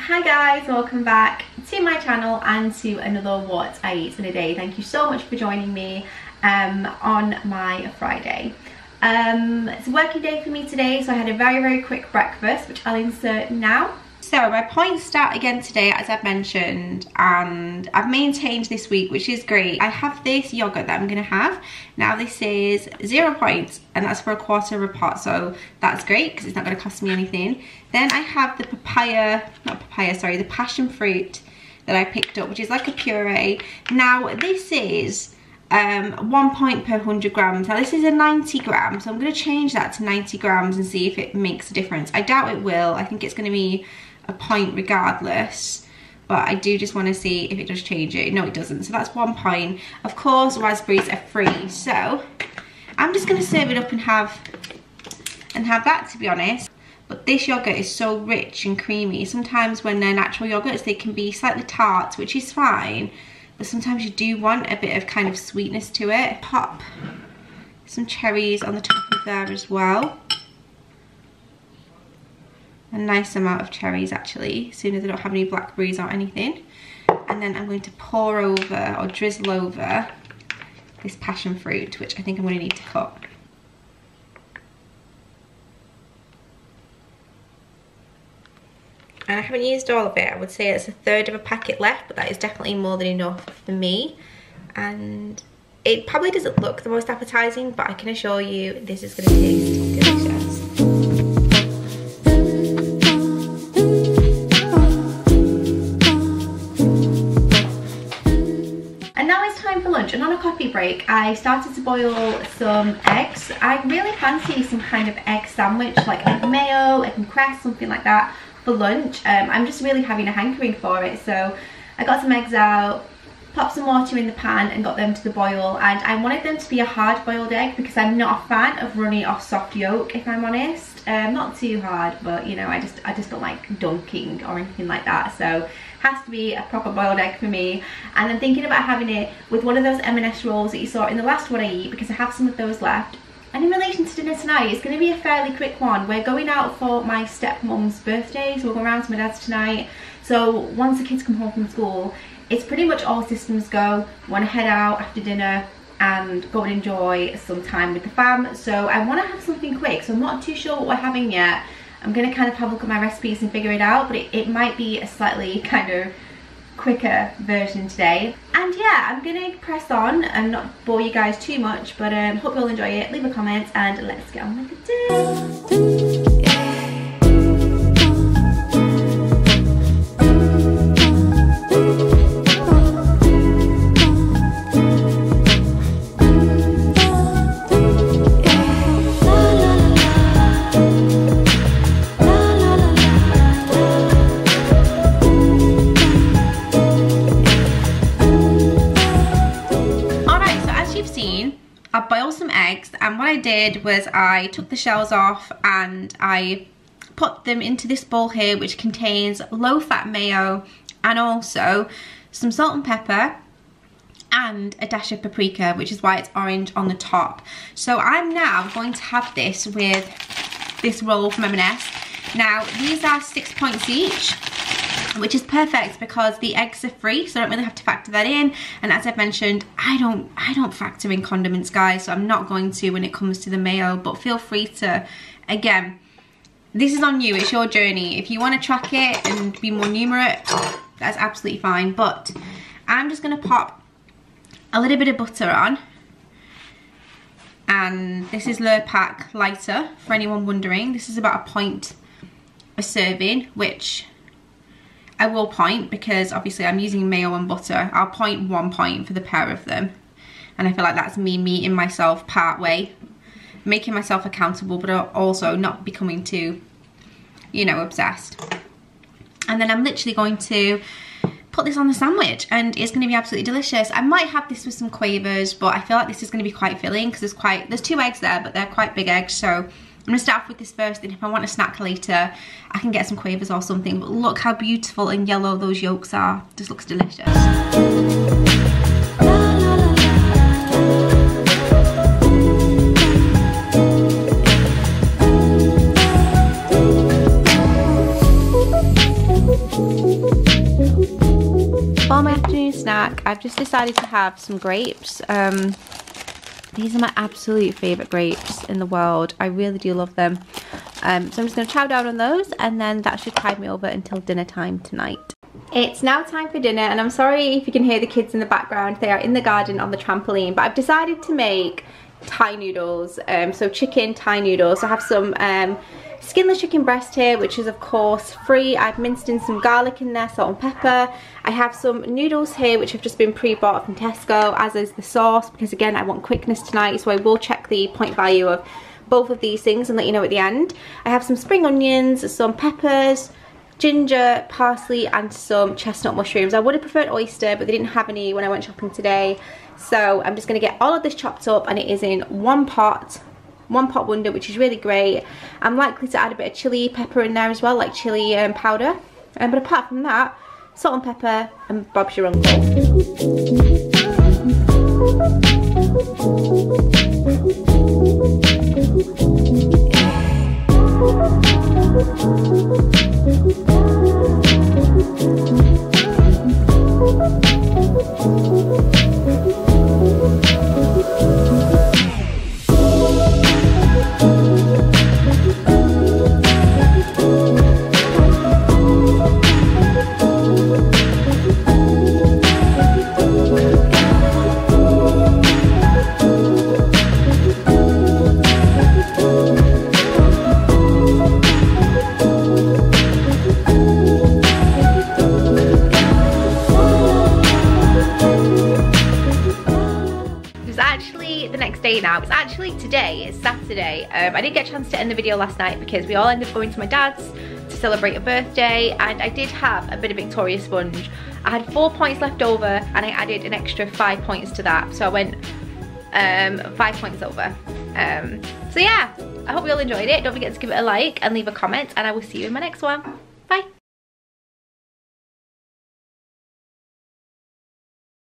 Hi guys, welcome back to my channel and to another What I Eat in a Day. Thank you so much for joining me on my Friday. It's a working day for me today, so I had a very quick breakfast which I'll insert now. So my points start again today, as I've mentioned, and I've maintained this week, which is great. I have this yogurt that I'm going to have. Now this is 0 points, and that's for a quarter of a pot, so that's great because it's not going to cost me anything. Then I have the the passion fruit that I picked up, which is like a puree. Now this is 1 point per 100 grams. Now this is a 90 grams, so I'm going to change that to 90 grams and see if it makes a difference. I doubt it will. I think it's going to be a point regardless, but I do just want to see if it does change it. No, it doesn't, so that's 1 point. Of course raspberries are free, so I'm just going to serve it up and have that, to be honest. But this yogurt is so rich and creamy. Sometimes when they're natural yogurts, they can be slightly tart, which is fine, but sometimes you do want a bit of kind of sweetness to it. Pop some cherries on the top of there as well. A nice amount of cherries actually, as soon as I don't have any blackberries or anything. And then I'm going to pour over or drizzle over this passion fruit, which I think I'm going to need to cut. And I haven't used all of it. I would say it's a third of a packet left, but that is definitely more than enough for me. And it probably doesn't look the most appetizing, but I can assure you this is going to taste delicious. And on a coffee break, I started to boil some eggs. I really fancy some kind of egg sandwich, like egg mayo, egg and cress, something like that for lunch. I'm just really having a hankering for it, so I got some eggs out, popped some water in the pan and got them to the boil, and I wanted them to be a hard boiled egg because I'm not a fan of running off soft yolk, if I'm honest. Not too hard, but you know, I just don't like dunking or anything like that, so has to be a proper boiled egg for me. And I'm thinking about having it with one of those M&S rolls that you saw in the last What I Eat, because I have some of those left. And in relation to dinner tonight, it's going to be a fairly quick one. We're going out for my stepmom's birthday, so we're going round to my dad's tonight. So once the kids come home from school, it's pretty much all systems go. Want to head out after dinner and go and enjoy some time with the fam. So I want to have something quick, so I'm not too sure what we're having yet. I'm going to kind of have a look at my recipes and figure it out, but it might be a slightly kind of quicker version today. And yeah, I'm going to press on and not bore you guys too much, but hope you'll enjoy it. Leave a comment and let's get on with the day. I boiled some eggs, and what I did was I took the shells off and I put them into this bowl here, which contains low-fat mayo and also some salt and pepper and a dash of paprika, which is why it's orange on the top. So I'm now going to have this with this roll from M&S. Now these are 6 points each, which is perfect because the eggs are free, so I don't really have to factor that in. And as I've mentioned, I don't factor in condiments, guys, so I'm not going to when it comes to the mayo, but feel free to. Again, this is on you, it's your journey. If you want to track it and be more numerate, that's absolutely fine, but I'm just going to pop a little bit of butter on. And this is Lurpak lighter, for anyone wondering. This is about a point a serving, which I will point because obviously I'm using mayo and butter. I'll point 1 point for the pair of them. And I feel like that's me meeting myself part way, making myself accountable, but also not becoming too, you know, obsessed. And then I'm literally going to put this on the sandwich and it's going to be absolutely delicious. I might have this with some quavers, but I feel like this is going to be quite filling because there's 2 eggs there, but they're quite big eggs, so I'm going to start off with this first, and if I want a snack later, I can get some quavers or something. But look how beautiful and yellow those yolks are. Just looks delicious. For my afternoon snack, I've just decided to have some grapes. These are my absolute favourite grapes in the world. I really do love them. So I'm just going to chow down on those, and then that should tide me over until dinner time tonight. It's now time for dinner, and I'm sorry if you can hear the kids in the background. They are in the garden on the trampoline, but I've decided to make Thai noodles, so chicken Thai noodles. I have some skinless chicken breast here, which is of course free. I've minced in some garlic in there, salt and pepper. I have some noodles here which have just been pre-bought from Tesco, as is the sauce, because again I want quickness tonight, so I will check the point value of both of these things and let you know at the end. I have some spring onions, some peppers, ginger, parsley, and some chestnut mushrooms. I would have preferred oyster, but they didn't have any when I went shopping today, so I'm just going to get all of this chopped up, and it is in one pot wonder, which is really great. I'm likely to add a bit of chili pepper in there as well, like chili powder, but apart from that, salt and pepper and Bob's your uncle. Now it's actually today, it's Saturday. I didn't get a chance to end the video last night because we all ended up going to my dad's to celebrate a birthday, and I did have a bit of Victoria sponge. I had 4 points left over, and I added an extra 5 points to that, so I went 5 points over. So yeah, I hope you all enjoyed it. Don't forget to give it a like and leave a comment, and I will see you in my next one.